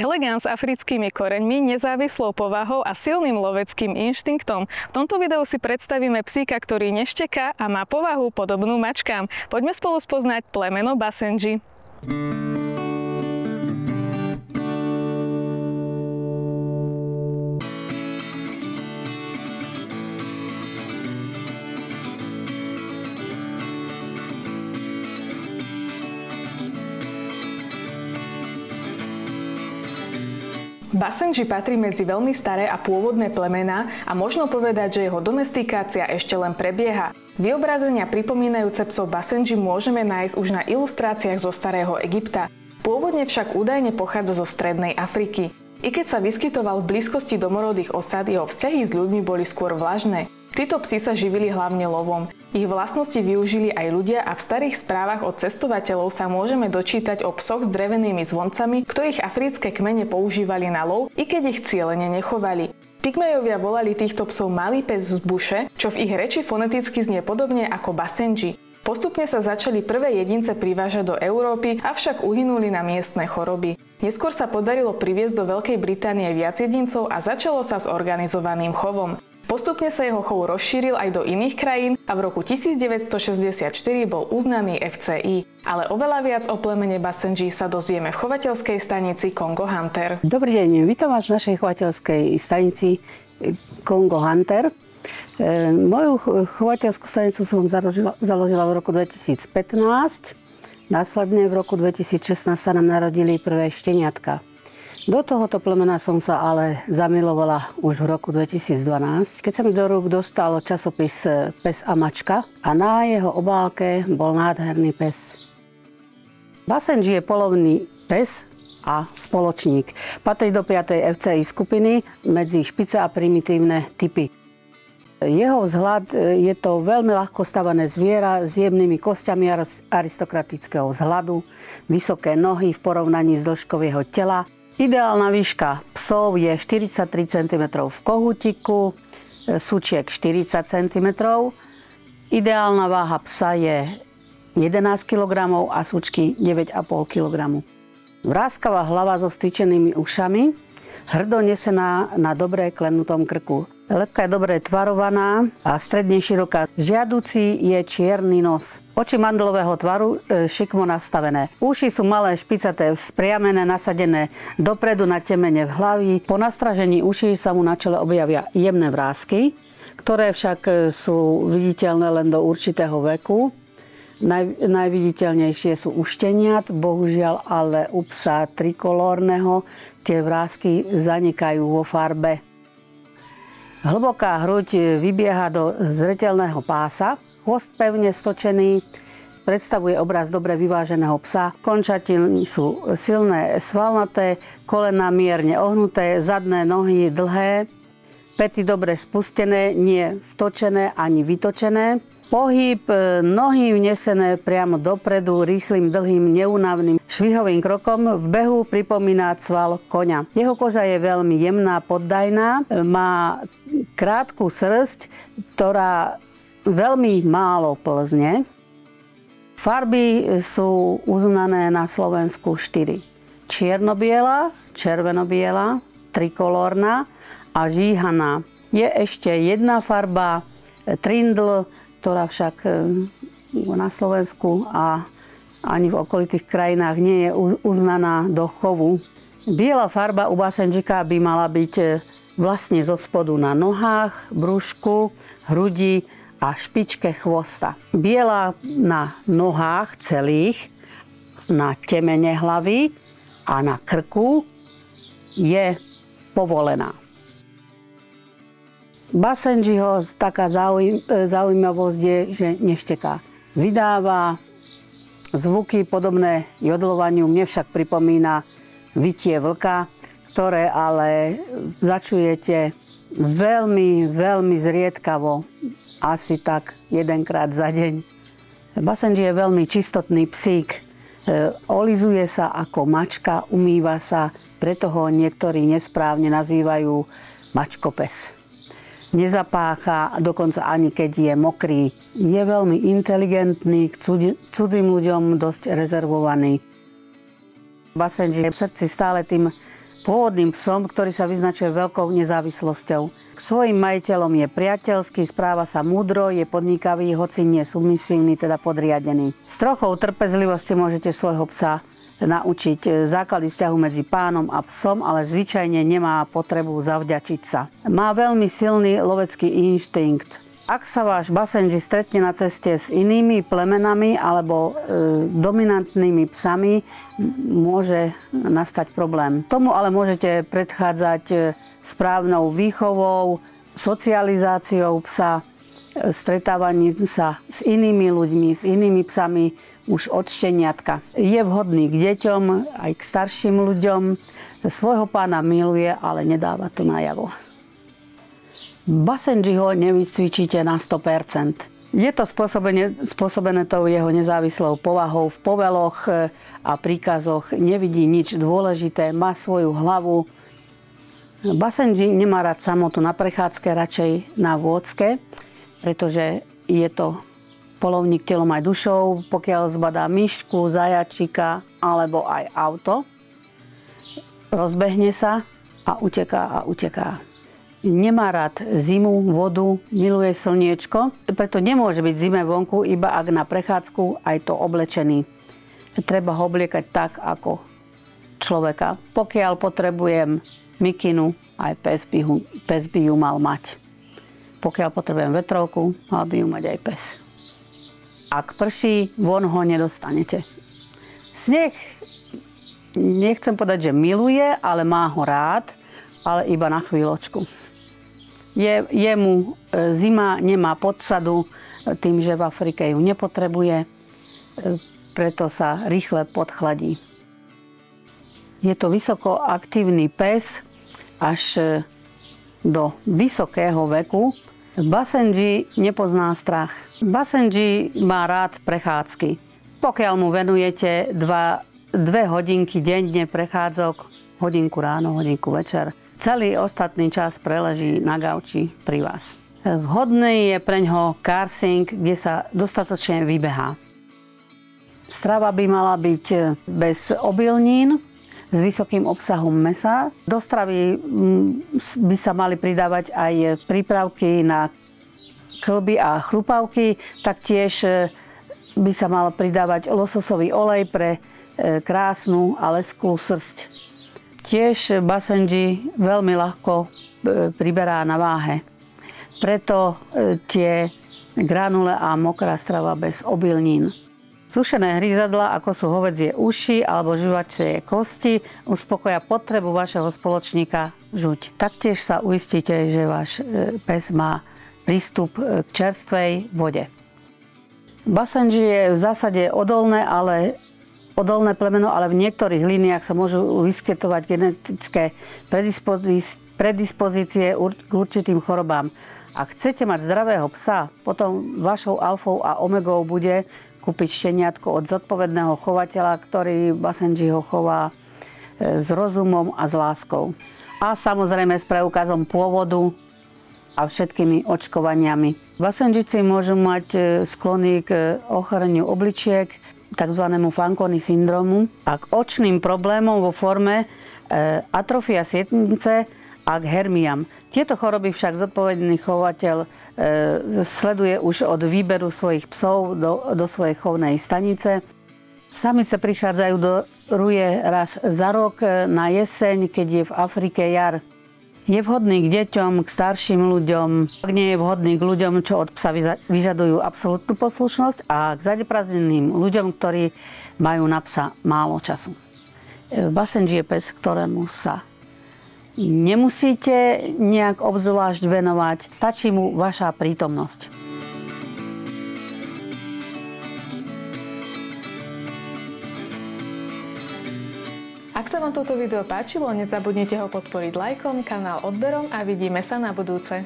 Elegant s africkými koreňmi, nezávislou povahou a silným loveckým inštinktom. V tomto videu si predstavíme psíka, ktorý nešteká a má povahu podobnú mačkám. Poďme spolu spoznať plemeno Basenji. Basenji patrí medzi veľmi staré a pôvodné plemená a možno povedať, že jeho domestikácia ešte len prebieha. Vyobrazenia pripomínajúce psov Basenji môžeme nájsť už na ilustráciách zo starého Egypta. Pôvodne však údajne pochádza zo strednej Afriky. I keď sa vyskytoval v blízkosti domorodých osad, jeho vzťahy s ľuďmi boli skôr vlažné. Títo psi sa živili hlavne lovom. Ich vlastnosti využili aj ľudia a v starých správach od cestovateľov sa môžeme dočítať o psoch s drevenými zvoncami, ktorých africké kmene používali na lov, i keď ich cielene nechovali. Pygmejovia volali týchto psov malý pes z buše, čo v ich reči foneticky znie podobne ako Basenji. Postupne sa začali prvé jedince privážať do Európy, avšak uhynuli na miestne choroby. Neskôr sa podarilo priviesť do Veľkej Británie viac jedincov a začalo sa s organizovaným chovom. Postupne sa jeho chov rozšíril aj do iných krajín a v roku 1964 bol uznaný FCI. Ale oveľa viac o plemene Basenji sa dozvieme v chovateľskej stanici Congo Hunter. Dobrý deň, vítam vás v našej chovateľskej stanici Congo Hunter. Moju chovateľskú stanicu som založila v roku 2015. Následne v roku 2016 sa nám narodili prvé šteniatka. Do tohoto plemena som sa ale zamilovala už v roku 2012, keď sa mi do rúk dostal časopis Pes a mačka a na jeho obálke bol nádherný pes. Basenji je polovný pes a spoločník. Patrí do 5. FCI skupiny medzi špice a primitívne typy. Jeho vzhľad je to veľmi ľahko stavané zviera s jemnými kostiami aristokratického vzhľadu, vysoké nohy v porovnaní s dĺžkou jeho tela. Ideálna výška psov je 43 cm v kohútiku, sučiek 40 cm. Ideálna váha psa je 11 kg a sučky 9,5 kg. Vráskavá hlava so styčenými ušami, hrdo nesená na dobre klenutom krku. Lebka je dobre tvarovaná a stredne široká. Žiaducí je čierny nos. Oči mandelového tvaru šikmo nastavené. Uši sú malé, špicaté, spriamené, nasadené dopredu na temene v hlavi. Po nastražení uší sa mu na čele objavia jemné vrásky, ktoré však sú viditeľné len do určitého veku. Najviditeľnejšie sú u šteniat, bohužiaľ ale u psa trikolórneho tie vrásky zanikajú vo farbe. Hlboká hruď vybieha do zreteľného pása, chvost pevne stočený, predstavuje obraz dobre vyváženého psa. Končatiny sú silné, svalnaté, kolená mierne ohnuté, zadné nohy dlhé, päty dobre spustené, nie vtočené ani vytočené. Pohyb nohy vnesené priamo dopredu, rýchlym, dlhým, neúnavným, švihovým krokom v behu pripomína cval koňa. Jeho koža je veľmi jemná, poddajná, má krátku srsť, ktorá veľmi málo plzne. Farby sú uznané na Slovensku 4. Čierno-biela, červeno-biela, trikolórna a žíhaná. Je ešte jedna farba, trindl, ktorá však na Slovensku a ani v okolitých krajinách nie je uznaná do chovu. Biela farba u Basenjika by mala byť vlastne zo spodu na nohách, brúšku, hrudi a špičke chvosta. Biela na nohách celých, na temene hlavy a na krku je povolená. Basenjiho taká zaujímavosť je, že nešteká. Vydáva zvuky podobné jodlovaniu, mne však pripomína vytie vlka, ktoré ale začujete veľmi, veľmi zriedkavo, asi tak jedenkrát za deň. Basenji je veľmi čistotný psík. Olizuje sa ako mačka, umýva sa, preto ho niektorí nesprávne nazývajú mačkopes. Nezapácha, dokonca ani keď je mokrý. Je veľmi inteligentný, k cudzým ľuďom dosť rezervovaný. Basenji je v srdci stále tým pôvodným psom, ktorý sa vyznačuje veľkou nezávislosťou. K svojim majiteľom je priateľský, správa sa múdro, je podnikavý, hoci nie submisívny, teda podriadený. S trochou trpezlivosti môžete svojho psa naučiť základy vzťahu medzi pánom a psom, ale zvyčajne nemá potrebu zavďačiť sa. Má veľmi silný lovecký inštinkt. Ak sa váš Basenji stretne na ceste s inými plemenami alebo dominantnými psami, môže nastať problém. Tomu ale môžete predchádzať správnou výchovou, socializáciou psa, stretávaním sa s inými ľuďmi, s inými psami už od šteniatka. Je vhodný k deťom, aj k starším ľuďom. Svojho pána miluje, ale nedáva to najavo. Basenjiho nevycvičíte na 100%. Je to spôsobené tou jeho nezávislou povahou. V poveloch a príkazoch nevidí nič dôležité, má svoju hlavu. Basenji nemá rád samotu na prechádzke, radšej na vôdzke, pretože je to polovník telom aj dušou, pokiaľ zbadá myšku, zajačika alebo aj auto. Rozbehne sa a uteká. Nemá rád zimu, vodu, miluje slniečko, preto nemôže byť zime vonku, iba ak na prechádzku aj to oblečený. Treba ho obliekať tak, ako človeka. Pokiaľ potrebujem mikinu, aj pes by ju mal mať. Pokiaľ potrebujem vetrovku, mal by ju mať aj pes. Ak prší, von ho nedostanete. Sneh, nechcem povedať, že miluje, ale má ho rád, ale iba na chvíľočku. Jemu zima nemá podsadu tým, že v Afrike ju nepotrebuje, preto sa rýchle podchladí. Je to vysoko aktívny pes až do vysokého veku. Basenji nepozná strach. Basenji má rád prechádzky. Pokiaľ mu venujete 2 hodinky denne prechádzok, hodinku ráno, hodinku večer, celý ostatný čas preleží na gauči pri vás. Vhodný je preňho karsing, kde sa dostatočne vybehá. Strava by mala byť bez obilnín, s vysokým obsahom mäsa. Do stravy by sa mali pridávať aj prípravky na kĺby a chrupavky, taktiež by sa mal pridávať lososový olej pre krásnu a lesklú srsť. Tiež Basenji veľmi ľahko priberá na váhe. Preto tie granule a mokrá strava bez obilnín. Sušené hryzadlá, ako sú hovädzie uši alebo žuvačie kosti, uspokoja potrebu vašeho spoločníka žuť. Taktiež sa uistíte, že váš pes má prístup k čerstvej vode. Basenji je v zásade odolné plemeno, ale v niektorých líniách sa môžu vyskytovať genetické predispozície k určitým chorobám. Ak chcete mať zdravého psa, potom vašou alfou a omegou bude kúpiť šteniatko od zodpovedného chovateľa, ktorý Basenjiho chová s rozumom a s láskou. A samozrejme s preukazom pôvodu a všetkými očkovaniami. Basenjici môžu mať sklony k ochoreniu obličiek, tzv. Fanconi syndromu a k očným problémom vo forme atrofia sietnice a k hermiám. Tieto choroby však zodpovedný chovateľ sleduje už od výberu svojich psov do svojej chovnej stanice. Samice prichádzajú do ruje raz za rok na jeseň, keď je v Afrike jar. Je vhodný k deťom, k starším ľuďom, ak nie je vhodný k ľuďom, čo od psa vyžadujú absolútnu poslušnosť, a k zaneprázdneným ľuďom, ktorí majú na psa málo času. Basenji je pes, ktorému sa nemusíte nejak obzvlášť venovať, stačí mu vaša prítomnosť. Ak sa vám toto video páčilo, nezabudnite ho podporiť lajkom, kanál odberom a vidíme sa na budúce.